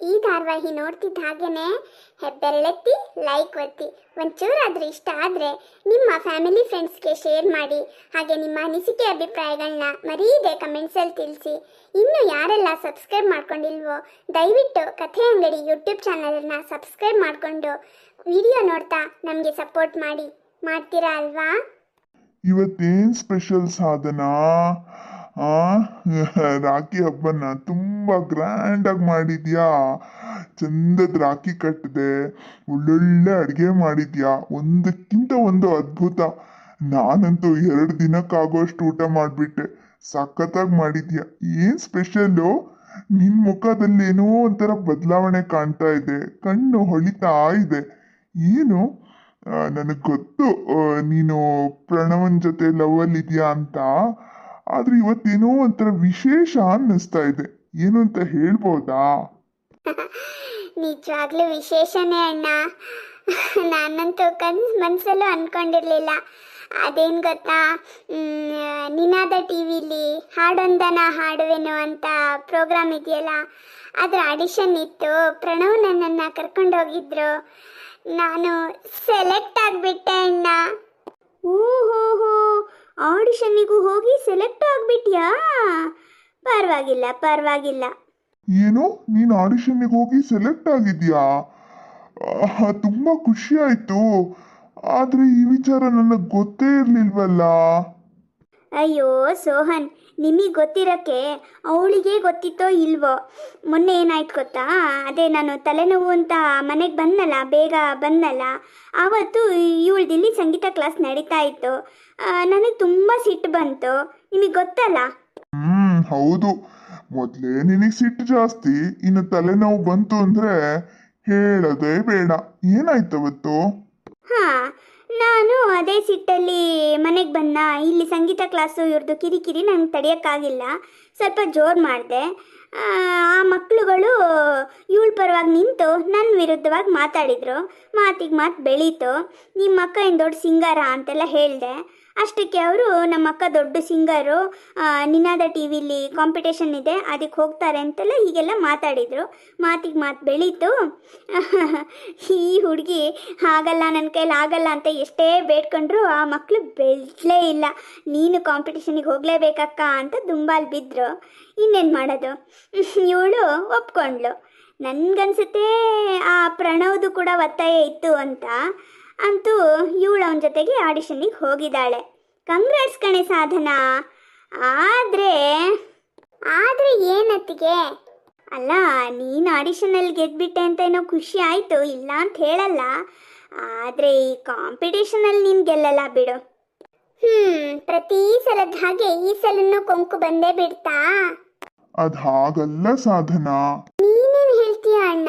ಈ ಧಾರಾವಾಹಿ ನೋಡ್ತಿದ್ದ ಹಾಗೇನೆ ಹೆಬ್ಬೆರಳೆತ್ತಿ ಲೈಕ್ ಒತ್ತಿ. ಒಂಚೂರಾದ್ರೂ ಇಷ್ಟ ಆದರೆ ನಿಮ್ಮ ಫ್ಯಾಮಿಲಿ ಫ್ರೆಂಡ್ಸ್ಗೆ ಶೇರ್ ಮಾಡಿ. ಹಾಗೆ ನಿಮ್ಮ ಅನಿಸಿಕೆ ಅಭಿಪ್ರಾಯಗಳನ್ನ ಮರೀದೆ ಕಮೆಂಟ್ಸಲ್ಲಿ ತಿಳಿಸಿ. ಇನ್ನು ಯಾರೆಲ್ಲ ಸಬ್ಸ್ಕ್ರೈಬ್ ಮಾಡ್ಕೊಂಡಿಲ್ವೋ ದಯವಿಟ್ಟು ಕಥೆ ಅಂಗಡಿ ಯೂಟ್ಯೂಬ್ ಚಾನಲನ್ನು ಸಬ್ಸ್ಕ್ರೈಬ್ ಮಾಡಿಕೊಂಡು ವಿಡಿಯೋ ನೋಡ್ತಾ ನಮಗೆ ಸಪೋರ್ಟ್ ಮಾಡ್ತೀರಾ ಅಲ್ವಾ? ಇವತ್ತೇನು ಸ್ಪೆಷಲ್ ಸಾಧನಾ? ರಾಖಿ ಹಬ್ಬನ ತುಂಬ ಗ್ರ್ಯಾಂಡಾಗಿ ಮಾಡಿದ್ಯಾ. ಚಂದದ ರಾಖಿ ಕಟ್ಟಿದೆ, ಒಳ್ಳೊಳ್ಳೆ ಅಡುಗೆ ಮಾಡಿದ್ಯಾ, ಒಂದಕ್ಕಿಂತ ಒಂದು ಅದ್ಭುತ. ನಾನಂತೂ 2 ದಿನಕ್ಕಾಗೋಷ್ಟು ಊಟ ಮಾಡಿಬಿಟ್ಟೆ. ಸಖತ್ತಾಗಿ ಮಾಡಿದ್ಯಾ. ಏನು ಸ್ಪೆಷಲ್ಲು? ನಿನ್ನ ಮುಖದಲ್ಲಿ ಏನೋ ಒಂಥರ ಬದಲಾವಣೆ ಕಾಣ್ತಾ ಇದೆ, ಕಣ್ಣು ಹೊಳಿತಾ ಇದೆ. ಏನು? ನನಗೆ ಗೊತ್ತು ನೀನು ಪ್ರಣವನ್ ಜೊತೆ ಲವಲ್ಲಿದ್ಯಾ ಅಂತ. ಆದ್ರೆ ಇವತ್ತೇನೋ ಒಂಥರ ವಿಶೇಷ ಅನ್ನಿಸ್ತಾ ಇದೆ. ಏನು ಅಂತ ಹೇಳ್ಬೋದಾ? ನಿಜವಾಗ್ಲೂ ವಿಶೇಷನೇ ಅಣ್ಣ. ನಾನಂತೂ ಮನಸ್ಸಲ್ಲೂ ಅಂದ್ಕೊಂಡಿರಲಿಲ್ಲ. ಅದೇನು ಗೊತ್ತಾ, ನಿನಾದ ಟಿ ವಿಲಿ ಹಾಡೊಂದನ ಹಾಡುವೆನು ಅಂತ ಪ್ರೋಗ್ರಾಮ್ ಇದೆಯಲ್ಲ, ಅದರ ಆಡಿಷನ್ ಇತ್ತು. ಪ್ರಣವ್ ನನ್ನನ್ನು ಕರ್ಕೊಂಡೋಗಿದ್ರು. ನಾನು ಸೆಲೆಕ್ಟ್ ಆಗಿಬಿಟ್ಟೆ ಅಣ್ಣ. ಓಹೋ, ಆಡಿಷನ್ನಿಗೂ ಹೋಗಿ ಸೆಲೆಕ್ಟ್ ಆಗಿಬಿಟ್ಯಾ? ಪರವಾಗಿಲ್ಲ. ಏನು, ನೀನು ಆಡಿಷನ್ನಿಗೆ ಹೋಗಿ ಸೆಲೆಕ್ಟ್ ಆಗಿದ್ಯಾ? ತುಂಬಾ ಖುಷಿ ಆಯ್ತು. ಆದ್ರೆ ಈ ವಿಚಾರ ನನಗೆ ಗೊತ್ತೇ ಇರ್ಲಿಲ್ವಲ್ಲ. ಅಯ್ಯೋ ಸೋಹನ್, ನಿಮಗೆ ಗೊತ್ತಿರೋಕ್ಕೆ ಅವಳಿಗೆ ಗೊತ್ತಿತ್ತೋ ಇಲ್ವೋ. ಮೊನ್ನೆ ಏನಾಯ್ತು ಗೊತ್ತಾ, ಅದೇ ನಾನು ತಲೆನೋವು ಅಂತ ಮನೆಗೆ ಬೇಗ ಬಂದಲ್ಲ, ಆವತ್ತು ಇವಳ್ದಿಲ್ಲಿ ಸಂಗೀತ ಕ್ಲಾಸ್ ನಡೀತಾ ಇತ್ತು. ನನಗೆ ತುಂಬ ಸಿಟ್ಟು ಬಂತು, ನಿಮಗೆ ಗೊತ್ತಲ್ಲ. ಹೌದು, ಮೊದಲೇ ನಿನಗೆ ಸಿಟ್ಟು ಜಾಸ್ತಿ, ಇನ್ನು ತಲೆನೋವು ಬಂತು ಅಂದ್ರೆ ಹೇಳೋದೇ ಬೇಡ. ಏನಾಯ್ತವತ್ತು? ನಾನು ಅದೇ ಸಿಟ್ಟಲ್ಲಿ ಮನೆಗೆ ಇಲ್ಲಿ ಸಂಗೀತ ಕ್ಲಾಸು ಇವ್ರದ್ದು ಕಿರಿಕಿರಿ ನಂಗೆ ತಡೆಯೋಕ್ಕಾಗಿಲ್ಲ. ಸ್ವಲ್ಪ ಜೋರು ಮಾಡಿದೆ. ಆ ಮಕ್ಕಳುಗಳು ಇವಳ ಪರವಾಗಿ ನಿಂತು ನನ್ನ ವಿರುದ್ಧವಾಗಿ ಮಾತಾಡಿದರು. ಮಾತಿಗೆ ಮಾತು ಬೆಳೀತು. ನಿಮ್ಮ ಅಕ್ಕ ಏನು ದೊಡ್ಡ ಸಿಂಗರ ಅಂತೆಲ್ಲ ಹೇಳಿದೆ. ಅಷ್ಟಕ್ಕೆ ಅವರು ನಮ್ಮ ಅಕ್ಕ ದೊಡ್ಡ ಸಿಂಗರು, ನಿನಾದ ಟಿ ವಿಲಿ ಕಾಂಪಿಟೇಷನ್ ಇದೆ, ಅದಕ್ಕೆ ಹೋಗ್ತಾರೆ ಅಂತೆಲ್ಲ ಹೀಗೆಲ್ಲ ಮಾತಾಡಿದರು. ಮಾತಿಗೆ ಮಾತು ಬೆಳೀತು. ಈ ಹುಡುಗಿ ಹಾಗಲ್ಲ, ನನ್ನ ಕೈಲಿ ಆಗಲ್ಲ ಅಂತ ಎಷ್ಟೇ ಬೇಡ್ಕೊಂಡ್ರು ಆ ಮಕ್ಕಳು ಬೆಳೆಸಲೇ ಇಲ್ಲ. ನೀನು ಕಾಂಪಿಟೇಷನಿಗೆ ಹೋಗಲೇಬೇಕಕ್ಕ ಅಂತ ದುಂಬಾಲು ಬಿದ್ದರು. ಇನ್ನೇನು ಮಾಡೋದು, ಇವಳು ಒಪ್ಕೊಂಡ್ಳು. ನನಗನ್ಸುತ್ತೆ ಆ ಪ್ರಣವ್ದು ಕೂಡ ಒತ್ತಾಯ ಇತ್ತು ಅಂತ. ಅಂತೂ ಇವಳು ಅವನ ಜೊತೆಗೆ ಆಡಿಷನ್ನಿಗೆ ಹೋಗಿದ್ದಾಳೆ. ಕಂಗ್ರಾಟ್ಸ್ ಕಣೆ ಸಾಧನಾ. ಆದರೆ ಏನತ್ತಿಗೆ? ಅಲ್ಲ, ನೀನು ಆಡಿಷನಲ್ಲಿ ಗೆದ್ಬಿಟ್ಟೆ ಅಂತ ಏನೋ ಖುಷಿ ಆಯಿತು, ಇಲ್ಲ ಅಂತ ಹೇಳಲ್ಲ. ಆದರೆ ಈ ಕಾಂಪಿಟೇಷನಲ್ಲಿ ನೀನು ಗೆಲ್ಲಲ್ಲ ಬಿಡು. ಪ್ರತಿ ಸಲದ ಹಾಗೆ ಈ ಸಲನೂ ಕೊಂಕು ಬಂದೇ ಬಿಡ್ತಾ? ಅದು ಹಾಗಲ್ಲ ಸಾಧನಾ. ನೀನೇನು ಹೇಳ್ತೀಯ ಅಣ್ಣ?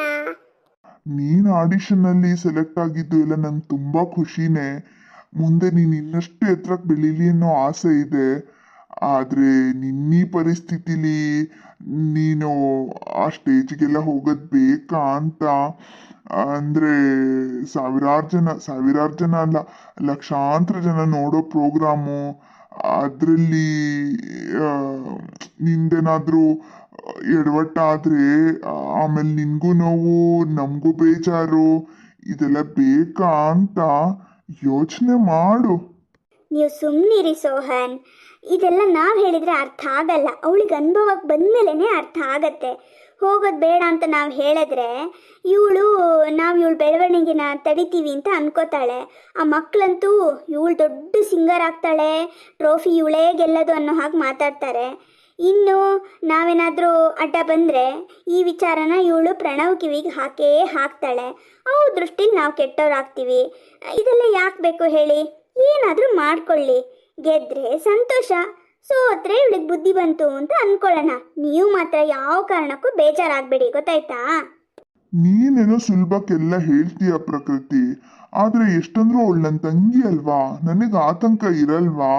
ನೀನು ಆಡಿಷನ್ನಲ್ಲಿ ಸೆಲೆಕ್ಟ್ ಆಗಿದ್ದು ಎಲ್ಲ ನಂಗೆ ತುಂಬ ಖುಷಿನೇ. ಮುಂದೆ ನೀನು ಇನ್ನಷ್ಟು ಎತ್ತರಕ್ಕೆ ಬೆಳೀಲಿ ಅನ್ನೋ ಆಸೆ ಇದೆ. ಆದರೆ ನಿನ್ನೀ ಪರಿಸ್ಥಿತಿಲಿ ನೀನು ಆ ಸ್ಟೇಜಿಗೆಲ್ಲ ಹೋಗೋದು ಬೇಕಾ ಅಂತ. ಅಂದರೆ ಸಾವಿರಾರು ಜನ ಅಲ್ಲ, ಲಕ್ಷಾಂತರ ಜನ ನೋಡೋ ಪ್ರೋಗ್ರಾಮು. ಅದರಲ್ಲಿ ನಿಂದೇನಾದರೂ ಎಡವಟ್ಟಾದರೆ ಆಮೇಲೆ ನಿನಗೂ ನೋವು, ನಮಗೂ ಬೇಜಾರು. ಇದೆಲ್ಲ ಬೇಕಾ ಅಂತ ಯೋಚನೆ ಮಾಡು. ನೀವು ಸುಮ್ಮನಿರಿ ಸೋಹನ್. ಇದೆಲ್ಲ ನಾವು ಹೇಳಿದರೆ ಅರ್ಥ ಆಗಲ್ಲ. ಅವಳಿಗೆ ಅನುಭವಕ್ಕೆ ಬಂದಮೇಲೆ ಅರ್ಥ ಆಗತ್ತೆ. ಹೋಗೋದು ಬೇಡ ಅಂತ ನಾವು ಹೇಳಿದ್ರೆ ನಾವು ಇವಳು ಬೆಳವಣಿಗೆನ ತಡಿತೀವಿ ಅಂತ ಅನ್ಕೋತಾಳೆ. ಆ ಮಕ್ಕಳಂತೂ ಇವಳು ದೊಡ್ಡ ಸಿಂಗರ್ ಆಗ್ತಾಳೆ, ಟ್ರೋಫಿ ಇವಳೇ ಗೆಲ್ಲೋದು ಅನ್ನೋ ಹಾಗೆ ಮಾತಾಡ್ತಾರೆ. ಇನ್ನು ನಾವೇನಾದರೂ ಅಡ್ಡ ಬಂದರೆ ಈ ವಿಚಾರನ ಇವಳು ಪ್ರಣವ್ ಕಿವಿಗೆ ಹಾಕ್ತಾಳೆ. ಅವ್ರ ದೃಷ್ಟಿಲಿ ನಾವು ಕೆಟ್ಟವ್ರಾಗ್ತೀವಿ. ಇದೆಲ್ಲ ಯಾಕೆ ಬೇಕು ಹೇಳಿ? ಏನಾದರೂ ಮಾಡ್ಕೊಳ್ಳಿ. ಗೆದ್ರೆ ಸಂತೋಷ, ಸೋತ್ರೆ ಇವಳಿಗೆ ಬುದ್ಧಿ ಬಂತು ಅಂತ ಅನ್ಕೊಳ್ಳೋಣ. ನೀವು ಮಾತ್ರ ಯಾವ ಕಾರಣಕ್ಕೂ ಬೇಜಾರಾಗಬೇಡಿ, ಗೊತ್ತಾಯ್ತಾ? ನೀನೇನೋ ಸುಲಭಕ್ಕೆಲ್ಲ ಹೇಳ್ತೀಯ ಪ್ರಕೃತಿ. ಆದರೆ ಎಷ್ಟಂದ್ರೂ ಅವಳು ನನ್ನ ತಂಗಿ ಅಲ್ವಾ, ನನಗೆ ಆತಂಕ ಇರಲ್ವಾ?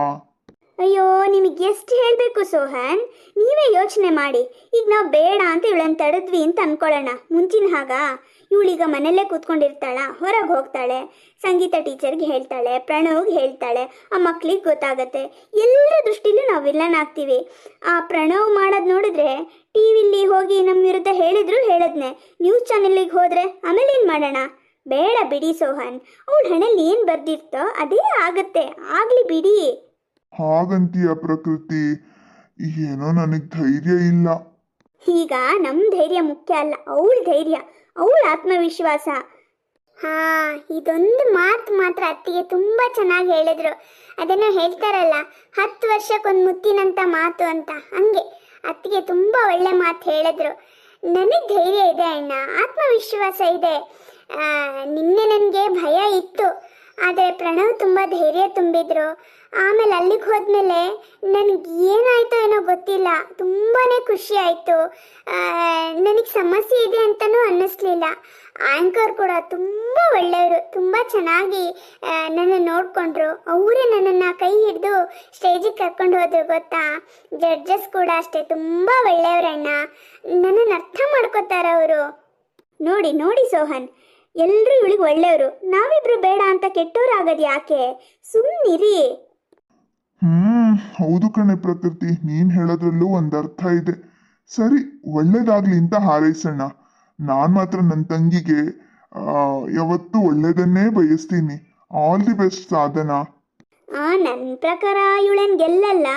ಅಯ್ಯೋ ನಿಮಗೆ ಎಷ್ಟು ಹೇಳಬೇಕು ಸೋಹನ್, ನೀವೇ ಯೋಚನೆ ಮಾಡಿ. ಈಗ ನಾವು ಬೇಡ ಅಂತ ಇವಳನ್ನು ತಡೆದ್ವಿ ಅಂತ ಅನ್ಕೊಳ್ಳೋಣ. ಮುಂಚಿನ ಹಾಗ ಇವಳೀಗ ಮನೆಯಲ್ಲೇ ಕೂತ್ಕೊಂಡಿರ್ತಾಳ, ಹೊರಗೆ ಹೋಗ್ತಾಳೆ, ಸಂಗೀತ ಟೀಚರ್ಗೆ ಹೇಳ್ತಾಳೆ, ಪ್ರಣವ್ಗೆ ಹೇಳ್ತಾಳೆ, ಆ ಮಕ್ಳಿಗೆ ಗೊತ್ತಾಗತ್ತೆ. ಎಲ್ಲರ ದೃಷ್ಟಿಲೂ ನಾವು ವಿಲನ್ ಆಗ್ತೀವಿ. ಆ ಪ್ರಣವ್ ಮಾಡೋದು ನೋಡಿದ್ರೆ ಟಿ ವಿಲಿ ಹೋಗಿ ನಮ್ಮ ವಿರುದ್ಧ ಹೇಳಿದ್ರು ಹೇಳದ್ನೆ, ನ್ಯೂಸ್ ಚಾನೆಲ್ಲಿಗೆ ಹೋದರೆ ಆಮೇಲೆ ಏನು ಮಾಡೋಣ? ಬೇಡ ಬಿಡಿ ಸೋಹನ್, ಅವಳ ಹಣೆಯಲ್ಲಿ ಏನು ಬರ್ದಿರ್ತೋ ಅದೇ ಆಗತ್ತೆ, ಆಗಲಿ ಬಿಡಿ. ಹಾಗಂತೀಯ ಪ್ರಕೃತಿ? ಏನೋ ನನಗೆ ಧೈರ್ಯ ಇಲ್ಲ. ಈಗ ನಮ್ಮ ಧೈರ್ಯ ಮುಖ್ಯ ಅಲ್ಲ, ಅವಳ ಧೈರ್ಯ, ಅವಳ ಆತ್ಮವಿಶ್ವಾಸ. ಹಾ, ಇದೊಂದು ಮಾತು ಮಾತ್ರ ಅತ್ತಿಗೆ ತುಂಬಾ ಚೆನ್ನಾಗಿ ಹೇಳಿದ್ರು. ಅದನ್ನು ಹೇಳ್ತಾರಲ್ಲ, 10 ವರ್ಷಕ್ಕೊಂದು ಮುತ್ತಿನಂತ ಮಾತು ಅಂತ, ಹಂಗೆ ಅತ್ತಿಗೆ ತುಂಬಾ ಒಳ್ಳೆ ಮಾತು ಹೇಳಿದ್ರು. ನನಗೆ ಧೈರ್ಯ ಇದೆ ಅಣ್ಣ, ಆತ್ಮವಿಶ್ವಾಸ ಇದೆ. ನಿನ್ನೆ ನನಗೆ ಭಯ ಇತ್ತು, ಆದರೆ ಪ್ರಣವ್ ತುಂಬ ಧೈರ್ಯ ತುಂಬಿದ್ರು. ಆಮೇಲೆ ಅಲ್ಲಿಗೆ ಹೋದ್ಮೇಲೆ ನನಗೆ ಏನಾಯ್ತೋ ಏನೋ ಗೊತ್ತಿಲ್ಲ, ತುಂಬಾ ಖುಷಿ ಆಯಿತು. ನನಗೆ ಸಮಸ್ಯೆ ಇದೆ ಅಂತಲೂ ಅನ್ನಿಸ್ಲಿಲ್ಲ. ಆ್ಯಂಕರ್ ಕೂಡ ತುಂಬ ಒಳ್ಳೆಯವರು, ತುಂಬ ಚೆನ್ನಾಗಿ ನನ್ನ ನೋಡಿಕೊಂಡ್ರು. ಅವರೇ ನನ್ನನ್ನು ಕೈ ಹಿಡಿದು ಸ್ಟೇಜಿಗೆ ಕರ್ಕೊಂಡು ಹೋದ್ರು ಗೊತ್ತಾ. ಜಡ್ಜಸ್ ಕೂಡ ಅಷ್ಟೇ ತುಂಬ ಒಳ್ಳೆಯವರಣ್ಣ, ನನ್ನನ್ನು ಅರ್ಥ ಮಾಡ್ಕೋತಾರೆ ಅವರು. ನೋಡಿ ನೋಡಿ ಸೋಹನ್, ಎಲ್ಲರೂ ಇವಳಿಗೆ ಒಳ್ಳೆಯವರು, ನಾವಿಬ್ರು ಬೇಡ ಅಂತ ಕೆಟ್ಟವರಾಗದು ಯಾಕೆ? ಸುಮ್ಮನಿರಿ. ಹೌದು ಕಣೆ ಪ್ರಕೃತಿ, ನೀನ್ ಹೇಳೋದ್ರಲ್ಲೂ ಒಂದು ಅರ್ಥ ಇದೆ. ಸರಿ, ಒಳ್ಳೇದಾಗ್ಲಿ ಅಂತ ಹಾರೈಸೋಣ. ನಾನ್ ಮಾತ್ರ ನನ್ನ ತಂಗಿಗೆ ಯಾವತ್ತೂ ಒಳ್ಳೇದನ್ನೇ ಬಯಸ್ತೀನಿ. ಆಲ್ ದಿ ಬೆಸ್ಟ್ ಸಾಧನಾ. ನನ್ನ ಪ್ರಕಾರ ಇವಳೇನು ಗೆಲ್ಲಲ್ಲ,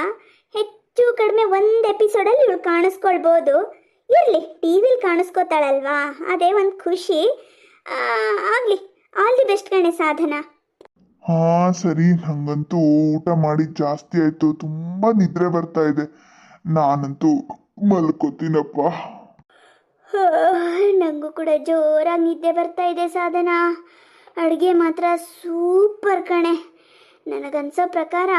ಹೆಚ್ಚು ಕಡಿಮೆ ಒಂದು ಎಪಿಸೋಡಲ್ಲಿ ಇವಳು ಕಾಣಿಸ್ಕೊಳ್ಬೋದು. ಇರಲಿ, ಟಿ ವಿಲಿ ಕಾಣಿಸ್ಕೋತಾಳಲ್ವಾ, ಅದೇ ಒಂದು ಖುಷಿ. ಆಗಲಿ, ಆಲ್ ದಿ ಬೆಸ್ಟ್ ಕಣೆ ಸಾಧನಾ. ಹಾ ಸರಿ, ನಂಗಂತೂ ಊಟ ಮಾಡಿದ್ ಜಾಸ್ತಿ ಆಯ್ತು, ತುಂಬಾ ನಿದ್ರೆ ಬರ್ತಾ ಇದೆ. ನಾನಂತೂ ಮಲ್ಕೋತೀನಪ್ಪ. ನನಗೂ ಕೂಡ ಜೋರಾಗಿ ನಿದ್ದೆ ಬರ್ತಾ ಇದೆ ಸಾಧನಾ. ಅಡುಗೆ ಮಾತ್ರ ಸೂಪರ್ ಕಣೆ. ನನಗನ್ಸೋ ಪ್ರಕಾರ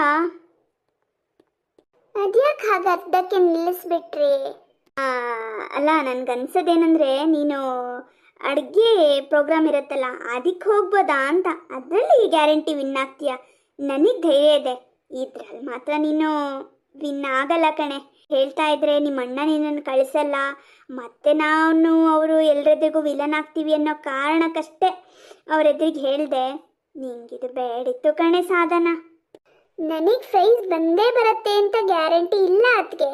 ಅದ್ಯಾಕೆ ಹಾಗೆ ಅರ್ಧಕ್ಕೆ ನಿಲ್ಲಿಸ್ಬಿಟ್ರಿ? ಅಲ್ಲ, ನನಗನ್ಸೋದೇನೆಂದರೆ, ನೀನು ಅಡುಗೆ ಪ್ರೋಗ್ರಾಮ್ ಇರುತ್ತಲ್ಲ ಅದಕ್ಕೆ ಹೋಗ್ಬೋದಾ ಅಂತ. ಅದರಲ್ಲಿ ಗ್ಯಾರಂಟಿ ವಿನ್ ಆಗ್ತೀಯ. ನನಗೆ ಧೈರ್ಯ ಇದೆ, ಇದ್ರಲ್ಲಿ ಮಾತ್ರ ನೀನು ವಿನ್ ಆಗಲ್ಲ ಕಣೆ. ಹೇಳ್ತಾ ಇದ್ರೆ ನಿಮ್ಮ ಅಣ್ಣ ನಿನ್ನನ್ನು ಕಳಿಸಲ್ಲ, ಮತ್ತೆ ನಾನು ಅವರು ಎಲ್ಲರೆದುರಿಗೂ ವಿಲನ್ ಆಗ್ತೀವಿ ಅನ್ನೋ ಕಾರಣಕ್ಕಷ್ಟೇ ಅವರೆದುರಿಗೆ ಹೇಳಿದೆ. ನಿಂಗಿದು ಬೇಡಿತ್ತು ಕಣೆ ಸಾಧನ. ನನಗೆ ಪ್ರೈಸ್ ಬಂದೇ ಬರುತ್ತೆ ಅಂತ ಗ್ಯಾರಂಟಿ ಇಲ್ಲ ಅದಕ್ಕೆ,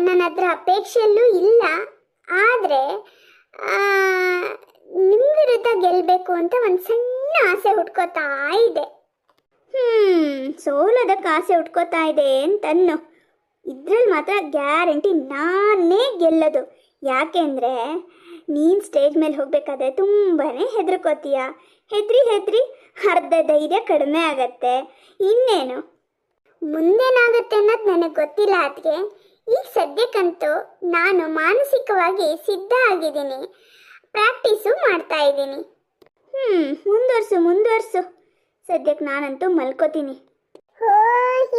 ನನ್ನ ಅದರ ಅಪೇಕ್ಷೆಯಲ್ಲೂ ಇಲ್ಲ. ಆದರೆ ನಿಮ್ಮ ವಿರುದ್ಧ ಗೆಲ್ಲಬೇಕು ಅಂತ ಒಂದು ಸಣ್ಣ ಆಸೆ ಹುಟ್ಕೋತಾ ಇದೆ. ಸೋಲೋದಕ್ಕೆ ಆಸೆ ಹುಟ್ಕೋತಾ ಇದೆ ಅಂತನ್ನು. ಇದ್ರಲ್ಲಿ ಮಾತ್ರ ಗ್ಯಾರಂಟಿ ನಾನೇ ಗೆಲ್ಲೋದು. ಯಾಕೆಂದರೆ ನೀನು ಸ್ಟೇಜ್ ಮೇಲೆ ಹೋಗ್ಬೇಕಾದ್ರೆ ತುಂಬಾ ಹೆದರ್ಕೋತೀಯ. ಹೆದ್ರಿ ಅರ್ಧ ಧೈರ್ಯ ಕಡಿಮೆ ಆಗತ್ತೆ. ಇನ್ನೇನು ಮುಂದೇನಾಗುತ್ತೆ ಅನ್ನೋದು ನನಗೆ ಗೊತ್ತಿಲ್ಲ ಅದಕ್ಕೆ. ಈಗ ಸದ್ಯಕ್ಕಂತೂ ನಾನು ಮಾನಸಿಕವಾಗಿ ಸಿದ್ಧ ಆಗಿದ್ದೀನಿ, ಪ್ರಾಕ್ಟೀಸು ಮಾಡ್ತಾ ಇದ್ದೀನಿ. ಮುಂದುವರ್ಸು. ಸದ್ಯಕ್ಕೆ ನಾನಂತೂ ಮಲ್ಕೋತೀನಿ.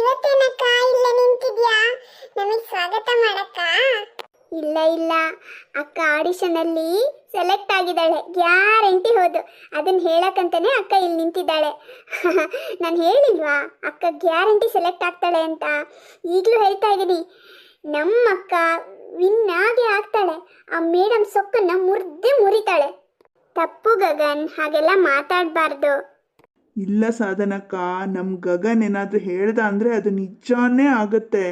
ಇವತ್ತೇನಕ್ಕ ಇಲ್ಲೇ ನಿಂತಿದ್ಯಾ? ನಮಗೆ ಸ್ವಾಗತ ಮಾಡಕ್ಕ? ಇಲ್ಲ, ಅಕ್ಕ ಆಡಿಷನಲ್ಲಿ ಸೆಲೆಕ್ಟ್ ಆಗಿದ್ದಾಳೆ, ಗ್ಯಾರಂಟಿ. ಹೌದು, ಅದನ್ನು ಹೇಳಕ್ಕಂತಾನೆ ಅಕ್ಕ ಇಲ್ಲಿ ನಿಂತಿದ್ದಾಳೆ. ನಾನು ಹೇಳಿಲ್ವಾ ಅಕ್ಕ ಗ್ಯಾರಂಟಿ ಸೆಲೆಕ್ಟ್ ಆಗ್ತಾಳೆ ಅಂತ? ಈಗಲೂ ಹೇಳ್ತಾ ಇದ್ದೀನಿ, ನಮ್ಮ ಅಕ್ಕ ವಿನ್ ಆಗೇ ಆಗ್ತಾಳೆ. ಆ ಮೇಡಮ್ ಸೊಕ್ಕನ್ನ ಮುರಿತಾಳೆ. ತಪ್ಪು ಗಗನ್, ಹಾಗೆಲ್ಲ ಮಾತಾಡಬಾರ್ದು. ಇಲ್ಲ ಸಾಧನಕ್ಕ, ನಮ್ಮ ಗಗನ್ ಏನಾದರೂ ಹೇಳ್ದ ಅಂದರೆ ಅದು ನಿಜಾನೇ ಆಗತ್ತೆ.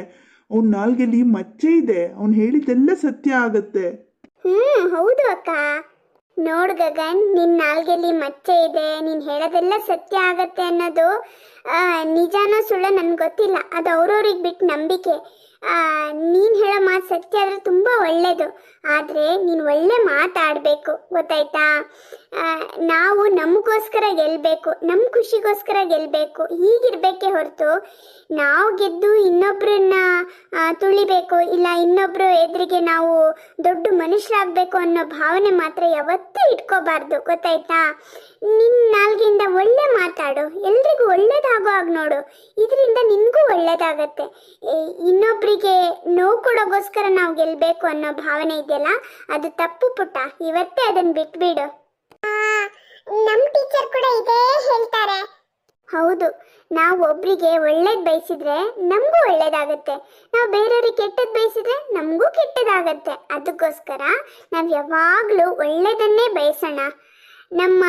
ಅವ್ನ ನಾಲ್ಗೆಲಿ ಮಚ್ಚೆ ಇದೆ, ಅವ್ನು ಹೇಳಿದ್ದೆಲ್ಲ ಸತ್ಯ ಆಗತ್ತೆ. ಹೌದು ಅಕ್ಕ. ನೋಡು ಗಗನ್, ನಿನ್ನ ನಾಲ್ಗೆಲಿ ಮಚ್ಚೆ ಇದೆ, ನೀನು ಹೇಳೋದೆಲ್ಲ ಸತ್ಯ ಆಗತ್ತೆ ಅನ್ನೋದು ನಿಜಾನೋ ಸುಳ್ಳು ನನಗೆ ಗೊತ್ತಿಲ್ಲ, ಅದು ಅವ್ರವ್ರಿಗೆ ಬಿಟ್ಟು ನಂಬಿಕೆ. ನೀನು ಹೇಳೋ ಮಾತು ಸತ್ಯ ಆದರೆ ತುಂಬ ಒಳ್ಳೆಯದು. ಆದರೆ ನೀನು ಒಳ್ಳೆ ಮಾತಾಡಬೇಕು, ಗೊತ್ತಾಯ್ತಾ? ನಾವು ನಮಗೋಸ್ಕರ ಗೆಲ್ಲಬೇಕು, ನಮ್ಮ ಖುಷಿಗೋಸ್ಕರ ಗೆಲ್ಲಬೇಕು, ಹೀಗಿರಬೇಕೇ ಹೊರತು ನಾವು ಗೆದ್ದು ಇನ್ನೊಬ್ಬರನ್ನ ತುಳಿಬೇಕು, ಇಲ್ಲ ಇನ್ನೊಬ್ಬರು ಎದುರಿಗೆ ನಾವು ದೊಡ್ಡ ಮನುಷ್ಯರಾಗಬೇಕು ಅನ್ನೋ ಭಾವನೆ ಮಾತ್ರ ಯಾವತ್ತೂ ಇಟ್ಕೋಬಾರ್ದು, ಗೊತ್ತಾಯ್ತಾ? ನಿನ್ನ ನಾಲ್ಗೆಯಿಂದ ಒಳ್ಳೆ ಮಾತಾಡು, ಎಲ್ರಿಗೂ ಒಳ್ಳೇದಾಗೋ ಹಾಗೆ ನೋಡು, ಇದರಿಂದ ನಿನಗೂ ಒಳ್ಳೇದಾಗತ್ತೆ. ಇನ್ನೊಬ್ಬರಿಗೆ ನೋವು ಕೊಡೋಗೋಸ್ಕರ ನಾವು ಗೆಲ್ಲಬೇಕು ಅನ್ನೋ ಭಾವನೆ ಇದೆಯಲ್ಲ, ಅದು ತಪ್ಪು ಪುಟ್ಟ. ಇವತ್ತೇ ಅದನ್ನು ಬಿಟ್ಬಿಡು. ನಮ್ಮ ಟೀಚರ್ ಕೂಡ ಇದೇ ಹೇಳ್ತಾರೆ. ಹೌದು, ನಾವು ಒಬ್ರಿಗೆ ಒಳ್ಳೇದು ಬಯಸಿದ್ರೆ ನಮಗೂ ಒಳ್ಳೇದಾಗತ್ತೆ, ನಾವು ಬೇರೆಯವ್ರಿಗೆ ಕೆಟ್ಟದ್ದು ಬಯಸಿದ್ರೆ ನಮಗೂ ಕೆಟ್ಟದಾಗತ್ತೆ. ಅದಕ್ಕೋಸ್ಕರ ನಾವು ಯಾವಾಗಲೂ ಒಳ್ಳೇದನ್ನೇ ಬಯಸೋಣ. ನಮ್ಮ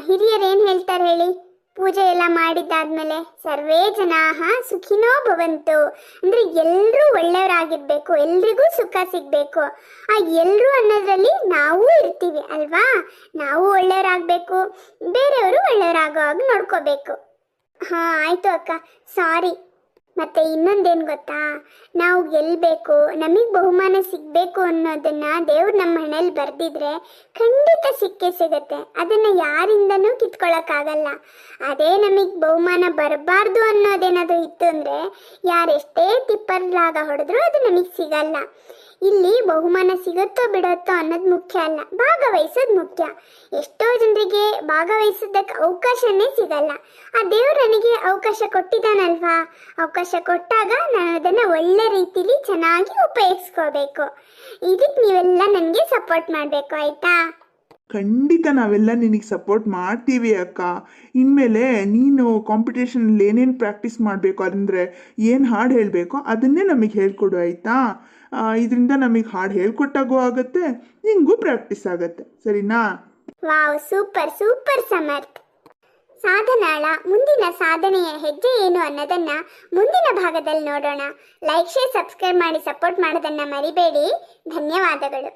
ಹಿರಿಯರು ಏನು ಹೇಳ್ತಾರೆ ಹೇಳಿ, ಪೂಜೆ ಎಲ್ಲ ಮಾಡಿದ್ದಾದ್ಮೇಲೆ ಸರ್ವೇ ಜನಾಃ ಸುಖಿನೋ ಭವಂತು ಅಂದರೆ ಎಲ್ಲರೂ ಒಳ್ಳೆಯವರಾಗಿರ್ಬೇಕು, ಎಲ್ರಿಗೂ ಸುಖ ಸಿಗಬೇಕು. ಆ ಎಲ್ಲರೂ ಅನ್ನೋದ್ರಲ್ಲಿ ನಾವು ಇರ್ತೀವಿ ಅಲ್ವಾ. ನಾವು ಒಳ್ಳೆಯವರಾಗಬೇಕು, ಬೇರೆಯವರು ಒಳ್ಳೆಯವರಾಗೋ ಹಾಗೆ ನೋಡ್ಕೋಬೇಕು. ಹಾಂ ಆಯಿತು ಅಕ್ಕ, ಸಾರಿ. ಮತ್ತು ಇನ್ನೊಂದೇನು ಗೊತ್ತಾ, ನಾವು ಗೆಲ್ಲಬೇಕು, ನಮಗೆ ಬಹುಮಾನ ಸಿಗಬೇಕು ಅನ್ನೋದನ್ನ ದೇವ್ರು ನಮ್ಮ ಹಣೆಯಲ್ಲಿ ಬರೆದಿದ್ರೆ ಖಂಡಿತ ಸಿಕ್ಕೇ ಸಿಗುತ್ತೆ. ಅದನ್ನು ಯಾರಿಂದನೂ ಕಿತ್ಕೊಳ್ಳೋಕ್ಕಾಗಲ್ಲ. ಅದೇ ನಮಗೆ ಬಹುಮಾನ ಬರಬಾರ್ದು ಅನ್ನೋದೇನಾದರೂ ಇತ್ತು ಅಂದರೆ ಯಾರೆಷ್ಟೇ ತಿಪ್ಪರ್ಲಾಗ ಹೊಡೆದ್ರೂ ಅದು ನಮಗೆ ಸಿಗಲ್ಲ. ಇಲ್ಲಿ ಬಹುಮಾನ ಸಿಗುತ್ತೋ ಬಿಡುತ್ತೋ ಅನ್ನೋದು ಮುಖ್ಯ ಅಲ್ಲ, ಭಾಗವಹಿಸೋದು ಮುಖ್ಯ. ಎಷ್ಟೋ ಜನರಿಗೆ ಭಾಗವಹಿಸೋದಕ್ಕೆ ಅವಕಾಶನೇ ಸಿಗಲ್ಲ. ಆ ದೇವ್ರು ನನಗೆ ಅವಕಾಶ ಕೊಟ್ಟಿದ್ದಾನಲ್ವಾ, ಅವಕಾಶ ಕೊಟ್ಟಾಗ ನಾನು ಅದನ್ನು ಒಳ್ಳೆ ರೀತಿಲಿ ಚೆನ್ನಾಗಿ ಉಪಯೋಗಿಸ್ಕೋಬೇಕು. ಇದಕ್ಕೆ ನೀವೆಲ್ಲ ನನಗೆ ಸಪೋರ್ಟ್ ಮಾಡಬೇಕು, ಆಯಿತಾ? ಖಂಡಿತ ನಾವೆಲ್ಲ ನಿನಗೆ ಸಪೋರ್ಟ್ ಮಾಡ್ತೀವಿ ಅಕ್ಕ. ಇನ್ಮೇಲೆ ನೀನು ಕಾಂಪಿಟೇಷನಲ್ಲಿ ಏನೇನು ಪ್ರಾಕ್ಟೀಸ್ ಮಾಡಬೇಕು ಅಂದರೆ ಏನು ಹಾಡು ಹೇಳಬೇಕೋ ಅದನ್ನೇ ನಮಗೆ ಹೇಳ್ಕೊಡು, ಆಯಿತಾ? ಇದರಿಂದ ನಮಗೆ ಹಾಡು ಹೇಳ್ಕೊಟ್ಟಾಗೂ ಆಗುತ್ತೆ, ನಿಂಗೂ ಪ್ರಾಕ್ಟೀಸ್ ಆಗುತ್ತೆ, ಸರಿನಾ? Wow, super super Samarth. ಸಾಧನಾಳ ಮುಂದಿನ ಸಾಧನೆಯ ಹೆಜ್ಜೆ ಏನು ಅನ್ನೋದನ್ನ ಮುಂದಿನ ಭಾಗದಲ್ಲಿ ನೋಡೋಣ. ಲೈಕ್, ಶೇರ್, ಸಬ್ಸ್ಕ್ರೈಬ್ ಮಾಡಿ ಸಪೋರ್ಟ್ ಮಾಡೋದನ್ನ ಮರಿಬೇಡಿ. ಧನ್ಯವಾದಗಳು.